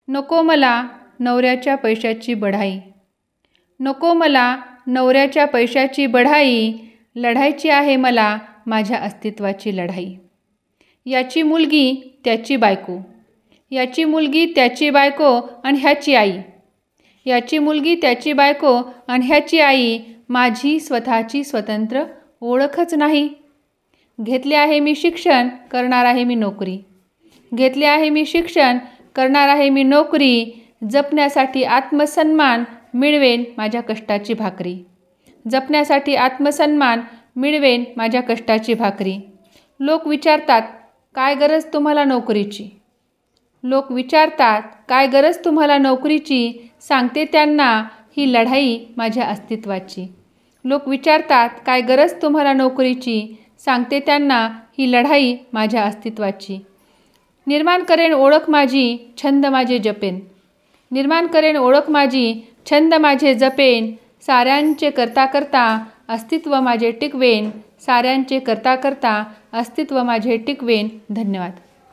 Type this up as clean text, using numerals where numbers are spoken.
नको मला नवऱ्याच्या पैशाची बढाई, नको मला नवऱ्याच्या पैशाची बढाई, लढायची आहे मला माझ्या अस्तित्वाची लढाई. याची मुलगी त्याची बायको, याची मुलगी त्याची बायको आणि ह्याची आई, याची मुलगी त्याची बायको आणि ह्याची आई, माझी स्वतःची स्वतंत्र ओळखच नाही. घेतले आहे मी शिक्षण, करणार आहे मी नोकरी, घेतले आहे मी शिक्षण, करणार आहे मी नोकरी, जपण्यासाठी आत्मसन्मान मिळवेन माझ्या कष्टाची भाकरी, जपण्यासाठी आत्मसन्मान मिळवेन माझ्या कष्टाची भाकरी. लोक विचारतात काय गरज तुम्हाला नोकरीची, लोक विचारतात काय गरज तुम्हाला नोकरीची, सांगते त्यांना ही लढाई माझ्या अस्तित्वाची. लोक विचारतात काय गरज तुम्हाला नोकरीची, सांगते त्यांना ही लढाई माझ्या अस्तित्वाची. निर्माण करेन ओळख माझी, छंद माझे जपेन, निर्माण करेन ओळख माझी, छंद माझे जपेन, साऱ्यांचे करता करता अस्तित्व माझे टिकवेन, साऱ्यांचे करता करता अस्तित्व माझे टिकवेन. धन्यवाद.